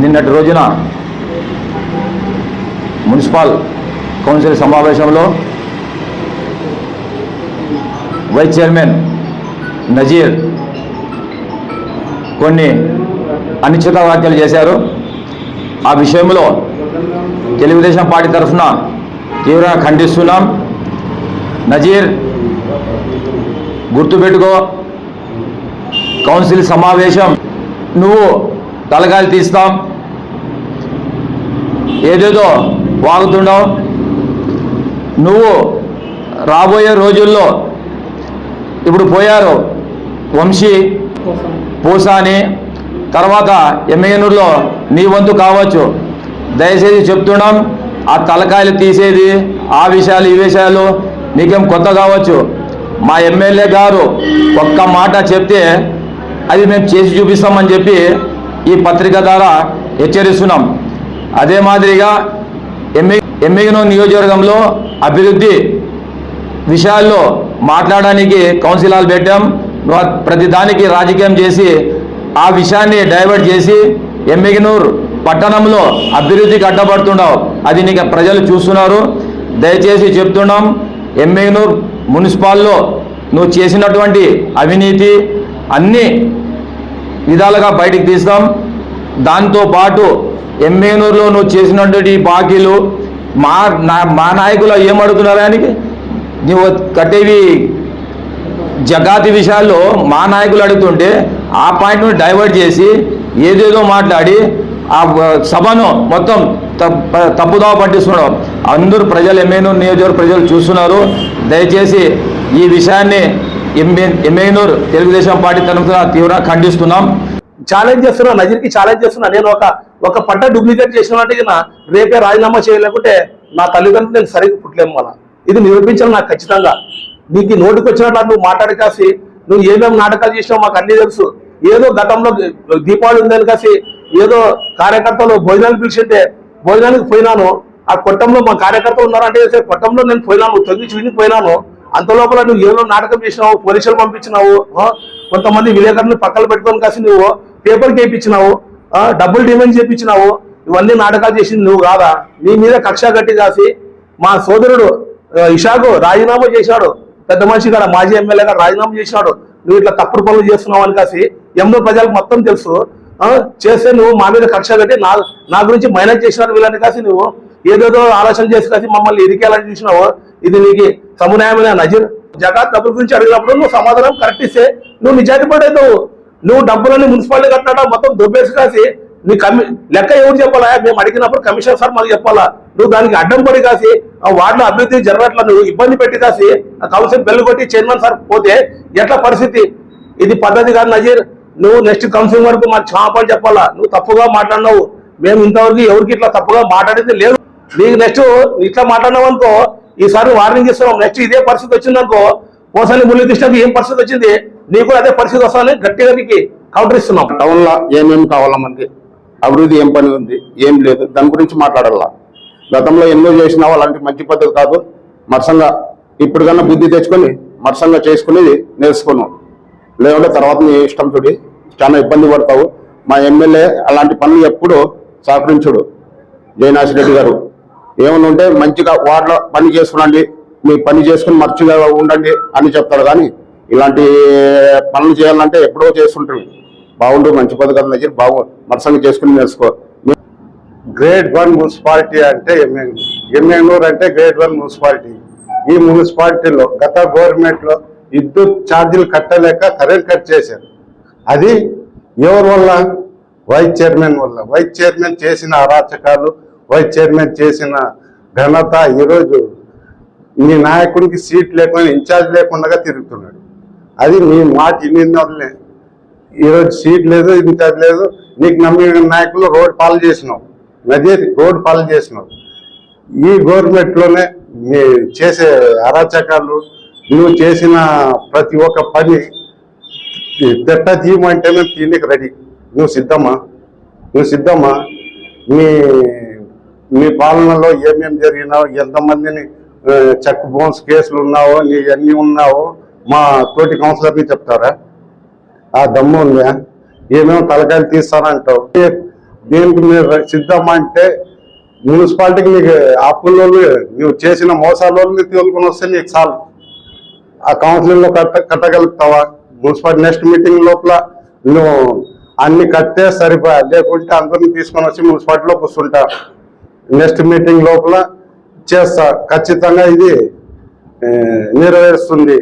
నిన్నటి రోజున municipal council సమావేశంలో వైస్ చైర్మన్ నజీర్ కొన్ని అనుచిత వ్యాఖ్యలు చేశారు. ఆ విషయంలో తెలుగుదేశం పార్టీ తరఫున తీవ్రంగా ఖండిస్తున్నాం. నజీర్, గుర్తుపెట్టుకో, కౌన్సిల్ సమావేశం నువ్వు తలకాయలు తీస్తాం, ఏదేదో వాగుతుండవు. నువ్వు రాబోయే రోజుల్లో ఇప్పుడు పోయారు వంశీ పూసాని, తర్వాత ఎమ్మెగనూరులో నీ వంతు కావచ్చు. దయచేసి చెప్తున్నాం, ఆ తలకాయలు తీసేది ఆ విషయాలు ఈ విషయాలు నీకేం కొత్త కావచ్చు. మా ఎమ్మెల్యే గారు ఒక్క మాట చెప్తే అది మేము చేసి చూపిస్తామని చెప్పి ఈ పత్రిక ద్వారా హెచ్చరిస్తున్నాం. అదే మాదిరిగా ఎమ్మెగనూరు నియోజకవర్గంలో అభివృద్ధి విషయాల్లో మాట్లాడడానికి కౌన్సిల్ హాల్ పెట్టాం. ప్రతి దానికి రాజకీయం చేసి ఆ విషయాన్ని డైవర్ట్ చేసి ఎమ్మెగనూరు పట్టణంలో అభివృద్ధికి అడ్డపడుతున్నావు. అది నీకు ప్రజలు చూస్తున్నారు. దయచేసి చెప్తున్నాం, ఎమ్మెగనూరు మున్సిపాల్లో నువ్వు చేసినటువంటి అవినీతి అన్ని విధాలుగా బయటికి తీస్తాం. దాంతోపాటు ఎమ్మెగనూరులో నువ్వు చేసినటువంటి బాకీలు మా నాయకులు ఏమడుగుతున్నారానికి నువ్వు కట్టేవి జగాతి విషయాల్లో మా నాయకులు అడుగుతుంటే ఆ పాయింట్ను డైవర్ట్ చేసి ఏదేదో మాట్లాడి ఆ సభను మొత్తం తప్పుదోవ పట్టిస్తున్నాడు. అందరూ ప్రజలు ఎమ్మెగనూరు నియోజకవర్గ ప్రజలు చూస్తున్నారు. దయచేసి ఈ విషయాన్ని ఎమ్మెగనూరు తెలుగుదేశం పార్టీ తరఫున తీవ్రంగా ఖండిస్తున్నాం. ఛాలెంజ్ చేస్తున్నా, నజీర్కి ఛాలెంజ్ చేస్తున్నా. నేను ఒక పట్ట డూప్లికేట్ చేసినట్టు రేపే రాజీనామా చేయలేకుంటే నా తల్లిదండ్రులు నేను సరిగ్గా పుట్టలేము. మళ్ళా ఇది నిరూపించాలి నాకు ఖచ్చితంగా. నీకు నోటికి వచ్చినట్టు నువ్వు మాట్లాడి కాసి నువ్వు ఏమేమి నాటకాలు చేసినావు మాకు అన్నీ తెలుసు. ఏదో గతంలో దీపావళి ఉందని కాసి ఏదో కార్యకర్తలు భోజనాలు పిలిచింటే భోజనానికి పోయినాను. ఆ కొట్టంలో మా కార్యకర్తలు ఉన్నారంటే కొట్టంలో నేను పోయినాను, తొంగిచి విని పోయినాను. అంత లోపల నువ్వు ఏదో నాటకం చేసినావు, పోలీసులు పంపించినావు, కొంతమంది విలేకరులను పక్కన పెట్టుకొని కాసి నువ్వు పేపర్కి వేయించినావు, డబ్బులు డిమాండ్ చేయించినావు. ఇవన్నీ నాటకాలు చేసింది నువ్వు కాదా? నీ మీద కక్ష కట్టి కాసి మా సోదరుడు ఇషాకు రాజీనామా చేశాడు. పెద్ద మనిషి కాడ మాజీ ఎమ్మెల్యే గారు రాజీనామా చేసినాడు. నువ్వు ఇట్లా తప్పుడు పనులు చేస్తున్నావు అని కాసి ఎంతో ప్రజలకు మొత్తం తెలుసు. చేస్తే నువ్వు మా మీద కక్ష కట్టి నా గురించి మైనస్ చేసినాడు వీళ్ళని కాసి నువ్వు ఏదేదో ఆలోచన చేసి కాసి మమ్మల్ని ఇరికేయాలని చూసినావు. ఇది నీకు సముదాయమైన నజీర్. జగత్ డబ్బుల గురించి అడిగినప్పుడు నువ్వు సమాధానం కరెక్ట్ ఇస్తే నువ్వు నిజాయితీ పడేద్దావు. నువ్వు డబ్బులని మున్సిపాలిటీ కట్టినాడా మొత్తం దొబ్బేసి కాసి నీ లెక్క ఎవరు చెప్పాలా? మేము అడిగినప్పుడు కమిషనర్ సార్ మాకు చెప్పాలా? నువ్వు దానికి అడ్డం పడి కాసి ఆ వార్డులో అభివృద్ధి జరగట్లా నువ్వు ఇబ్బంది పెట్టి కాసి ఆ కౌన్సిల్ బెల్లు కొట్టి చైర్మన్ సార్ పోతే ఎట్లా పరిస్థితి? ఇది పద్ధతి కాదు నజీర్. నువ్వు నెక్స్ట్ కౌన్సిల్ వరకు మాకు క్షమాపణ చెప్పాలా. నువ్వు తప్పుగా మాట్లాడినావు. మేము ఇంతవరకు ఎవరికి ఇట్లా తప్పుగా మాట్లాడింది లేదు. నీకు నెక్స్ట్ ఇట్లా మాట్లాడినావు అనుకో, ఈసారి వార్నింగ్ ఇస్తున్నాం. నెక్స్ట్ ఇదే పరిస్థితి వచ్చిందనుకో, పోసాని మురళీకృష్ణకి ఏం పరిస్థితి వచ్చింది నీకు కూడా అదే పరిస్థితి వస్తుందని గట్టిగా నీకు కౌంటర్ ఇస్తున్నాం. టౌన్లో ఏమేమి కావాలా మనకి, అభివృద్ధి ఏం పని ఉంది, ఏం లేదు, దాని గురించి మాట్లాడాలా. గతంలో ఎన్నో చేసినావు, అలాంటి మంచి పద్ధతి కాదు. మరసంగా ఇప్పుడు కన్నా బుద్ధి తెచ్చుకొని మరసంగా చేసుకునేది నేర్చుకున్నావు. లేదంటే తర్వాత నీ ఇష్టం చూడి చాలా ఇబ్బంది పడతావు. మా ఎమ్మెల్యే అలాంటి పనులు ఎప్పుడు సహకరించుడు. జయనాథ్ రెడ్డి గారు ఏమన్నా ఉంటే మంచిగా వార్డులో పని చేసుకునండి, మీ పని చేసుకుని మంచిగా ఉండండి అని చెప్తాడు. కానీ ఇలాంటి పనులు చేయాలంటే ఎప్పుడో చేస్తుంటారు. బాగుండు, మంచి పద్ధతి కదా నజీర్, మరసంగా చేసుకుని నేర్చుకో. గ్రేడ్ 1 మున్సిపాలిటీ అంటే ఎమ్మెగనూరు అంటే గ్రేడ్ 1 మున్సిపాలిటీ. ఈ మున్సిపాలిటీలో గత గవర్నమెంట్లో విద్యుత్ ఛార్జీలు కట్టలేక కరెంట్ కట్ చేశారు. అది ఎవరి వల్ల? వైస్ చైర్మన్ వల్ల. వైస్ చైర్మన్ చేసిన అరాచకాలు, వైస్ చైర్మన్ చేసిన ఘనత ఈరోజు మీ నాయకుడికి సీట్ లేకుండా, ఇన్ఛార్జ్ లేకుండా తిరుగుతున్నాడు. అది నీ మాట ఇన్ని ఈరోజు సీట్ లేదు, ఇన్ఛార్జ్ లేదు. నీకు నమ్మిన నాయకులు రోడ్ పాలు చేసినావు, నజీర్ రోడ్ పాలు చేసినావు. ఈ గవర్నమెంట్లోనే మీ చేసే అరాచకాలు, నువ్వు చేసిన ప్రతి ఒక్క పని తిట్ట తీయమంటే మేము తీయనికి రెడీ. నువ్వు సిద్ధమా? మీ పాలనలో ఏమేమి జరిగినావు, ఎంతమందిని చెక్ బౌన్స్ కేసులు ఉన్నావో, నీ అన్నీ ఉన్నావో మా తోటి కౌన్సిలర్ని చెప్తారా? ఆ దమ్ము ఉందా? ఏమేమో తలకాయలు తీస్తానంటావు. దీనికి మీరు సిద్ధమా అంటే మున్సిపాలిటీకి నీకు అప్పుల్లో నువ్వు చేసిన మోసాలు తోలుకొని వస్తే నీకు చాలు. ఆ కౌన్సిలింగ్ లో కట్టగలుగుతావా? మున్సిపాలిటీ నెక్స్ట్ మీటింగ్ లోపల నువ్వు అన్ని కట్టే సరిపోయా, లేకుంటే అందరిని తీసుకొని వచ్చి మున్సిపాలిటీలో కూర్చుంటా. నెక్స్ట్ మీటింగ్ లోపల చేస్తా, ఖచ్చితంగా ఇది నెరవేరుస్తుంది.